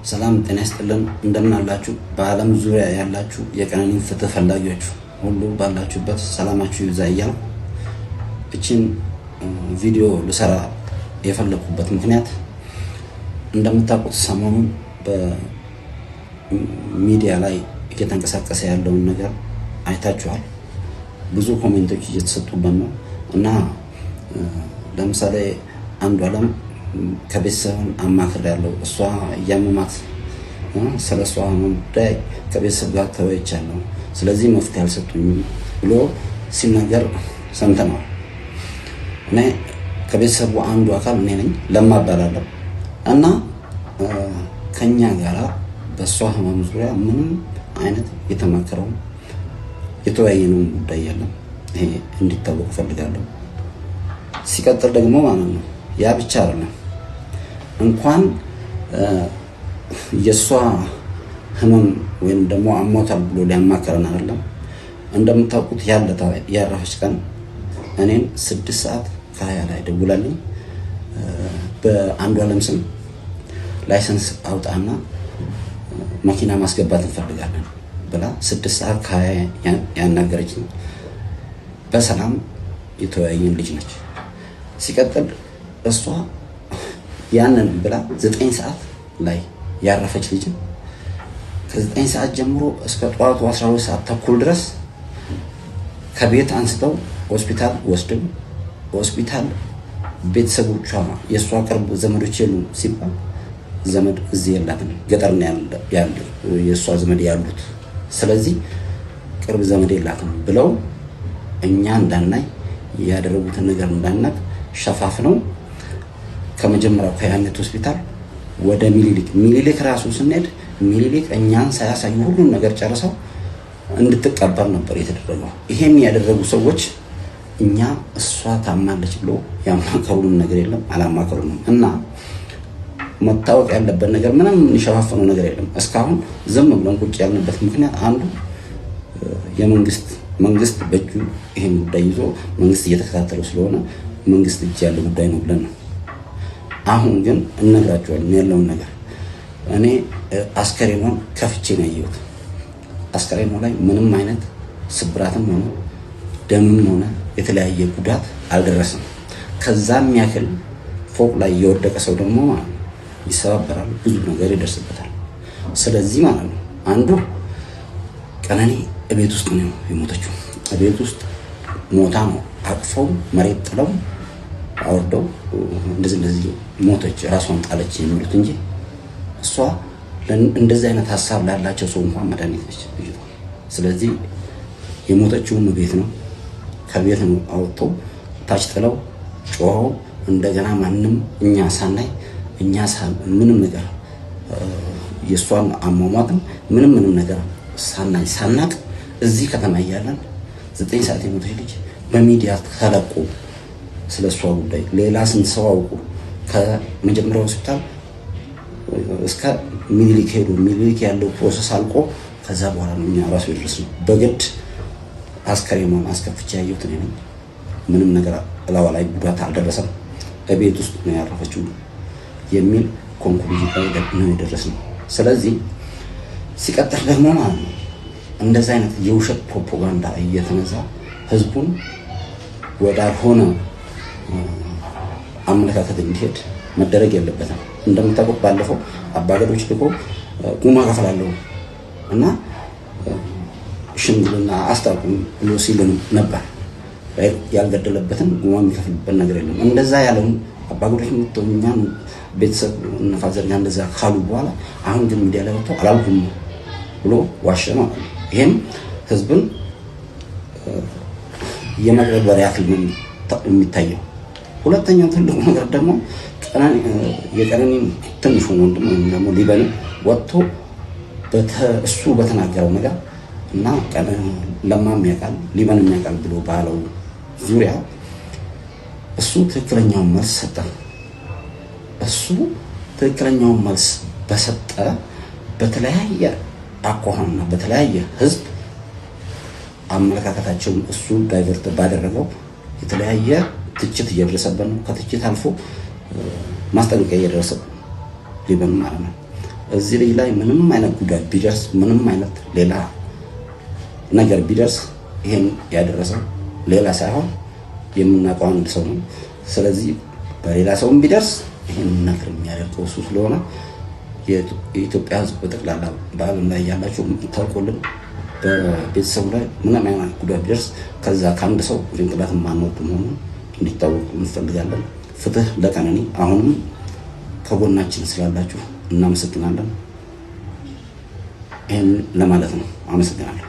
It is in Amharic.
ሰላም ጤና ይስጥልን እንደምን አላችሁ በአለም ዙሪያ ያላችሁ የቀነኒ ፍትህ ፈላጊዎች ሁሉ ባላችሁበት ሰላማችሁ ይብዛ እያልኩ እቺን ቪዲዮ ልሰራ የፈለኩበት ምክንያት እንደምታውቁት ሰሞኑን በሚዲያ ላይ እየተንቀሳቀሰ ያለውን ነገር አይታችኋል። ብዙ ኮሜንቶች እየተሰጡበት ነው እና ለምሳሌ አንዱ አለም ከቤተሰብ አማክር ያለው እሷ ያመማት ስለሷ ጉዳይ ከቤተሰብ ጋር ተወያይቻለሁ፣ ስለዚህ መፍትሄ አልሰጡኝም ብሎ ሲናገር ሰምተናል። እኔ ከቤተሰቡ አንዱ አካል እኔ ነኝ ለማባላለሁ እና ከኛ ጋራ በሷ ህመም ዙሪያ ምንም አይነት የተማከረው የተወያየነው ጉዳይ የለም። ይሄ እንዲታወቅ ፈልጋለሁ። ሲቀጥል ደግሞ ማለት ነው ያ ብቻ አይደለም፣ እንኳን የሷ ህመም ወይም ደግሞ አሞታል ብሎ ሊያማከረን አይደለም። እንደምታውቁት ያረፈች ቀን እኔን 6:20 ላይ ደውላልኝ በአንዱ አለም ስም ላይሰንስ አውጣና መኪና ማስገባት እንፈልጋለን ብላ 6:20 ያናገረችኝ በሰላም የተወያየን ልጅ ነች። ሲቀጥል እሷ ያንን ብላ 9 ሰዓት ላይ ያረፈች ልጅ ከ9 ሰዓት ጀምሮ እስከ ጧቱ 12 ሰዓት ተኩል ድረስ ከቤት አንስተው ሆስፒታል ወስደው ሆስፒታል ቤተሰቦቿ የሷ ቅርብ ዘመዶች የሉ ሲባል ዘመድ እዚህ የላትም፣ ገጠር ነው ያለው የሷ ዘመድ ያሉት፣ ስለዚህ ቅርብ ዘመድ የላትም ብለው እኛ እንዳናይ ያደረጉትን ነገር እንዳናቅ ሸፋፍነው ከመጀመሪያው ከያነት ሆስፒታል ወደ ሚሊሊክ ራሱ ስንሄድ ሚሊሊክ እኛን ሳያሳዩ ሁሉን ነገር ጨርሰው እንድትቀበል ነበር የተደረገው። ይሄን ያደረጉ ሰዎች እኛ እሷ ታማለች ብሎ ያማከሩን ነገር የለም፣ አላማከሩንም። እና መታወቅ ያለበት ነገር ምንም እንሸፋፈነው ነገር የለም። እስካሁን ዝም ብለን ቁጭ ያልንበት ምክንያት አንዱ መንግስት በእጁ ይሄን ጉዳይ ይዞ መንግስት እየተከታተለው ስለሆነ መንግስት እጅ ያለ ጉዳይ ነው ብለን ነው። አሁን ግን እነግራችኋለሁ ያለውን ነገር። እኔ አስከሬኗን ከፍቼ ነው ያየሁት። አስከሬኗ ላይ ምንም አይነት ስብራትም ሆነ ደምም ሆነ የተለያየ ጉዳት አልደረሰም። ከዛም ያክል ፎቅ ላይ የወደቀ ሰው ደግሞ ይሰባበራል፣ ብዙ ነገር ይደርስበታል። ስለዚህ ማለት ነው አንዱ ቀነኒ እቤት ውስጥ ነው የሞተችው። እቤት ውስጥ ሞታ ነው አቅፈው መሬት ጥለው አወርደው እንደዚህ ሞተች፣ ራሷን ጣለች የሚሉት እንጂ እሷ እንደዚህ አይነት ሐሳብ ላላቸው ሰው እንኳን መድኃኒት ነች። ስለዚህ የሞተችውም ቤት ነው፣ ከቤት ነው አወጥተው ታች ጥለው ጮኸው እንደገና ማንም እኛ ሳናይ ምንም ነገር የሷን አሟሟትም ምንም ነገር ሳናቅ እዚህ ከተማ እያለን 9 ሰዓት የሞተች ልጅ በሚዲያ ተለቆ ስለሷ ጉዳይ ሌላ ስንት ሰው አውቁ ከመጀመሪያው ሆስፒታል እስከ ሚሊሊክ ሄዱ። ሚሊሊክ ያለው ፕሮሰስ አልቆ ከዛ በኋላ ነው እኛ ራሱ የደረስነው። በግድ አስከሬኗን አስከፍቼ ያየሁት እኔ ነኝ። ምንም ነገር እላዋ ላይ ጉዳት አልደረሰም፣ እቤት ውስጥ ነው ያረፈችው የሚል ኮንክሉዥን ላይ ነው የደረስነው። ስለዚህ ሲቀጥል ደግሞ ማለት ነው እንደዚህ አይነት የውሸት ፕሮፓጋንዳ እየተነዛ ህዝቡን ወዳልሆነ አመለካከት እንዲሄድ መደረግ የለበትም። እንደምታውቁት ባለፈው አባገዶች ልኮ ጉማ ከፍላለሁ እና ሽምግልና አስታውቁም ብሎ ሲልን ነበር። ያልገደለበትን ጉማ የሚከፍልበት ነገር የለም። እንደዛ ያለውን አባገዶች ምትኛን ቤተሰብ ነፋዘርኛ እንደዛ ካሉ በኋላ አሁን ግን ሚዲያ ላይ ወጥቶ አላልኩም ብሎ ዋሸ ማለት ነው። ይሄም ህዝብን የመረበሪያ ያክል የሚታየው። ሁለተኛው ትልቁ ነገር ደግሞ የቀነኒ ትንሹ ወንድም ወይም ደግሞ ሊበን ወጥቶ እሱ በተናገረው ነገር እና ለማም ያውቃል ሊበንም ያውቃል ብሎ ባለው ዙሪያ እሱ ትክክለኛውን መልስ ሰጠ። እሱ ትክክለኛውን መልስ በሰጠ በተለያየ አቋምና በተለያየ ህዝብ አመለካከታቸውን እሱ ዳይቨርት ባደረገው የተለያየ ትችት እየደረሰበት ነው። ከትችት አልፎ ማስጠንቀቂያ እየደረሰበት ሊበን ማለት ነው። እዚህ ላይ ምንም አይነት ጉዳት ቢደርስ ምንም አይነት ሌላ ነገር ቢደርስ ይሄን ያደረሰው ሌላ ሳይሆን የምናውቀው አንድ ሰው ነው። ስለዚህ በሌላ ሰውም ቢደርስ ይሄን ነገር የሚያደርገው እሱ ስለሆነ የኢትዮጵያ ሕዝብ በጠቅላላ በዓለም ላይ ያላችሁ ታውቁልን በቤተሰቡ ላይ ምንም አይነት ጉዳት ቢደርስ ከዛ ከአንድ ሰው ጭንቅላት ማንወድ መሆኑን እንዲታወቅ እንፈልጋለን። ፍትህ ለቀነኒ። አሁንም ከጎናችን ስላላችሁ እናመሰግናለን። ይሄን ለማለት ነው። አመሰግናለሁ።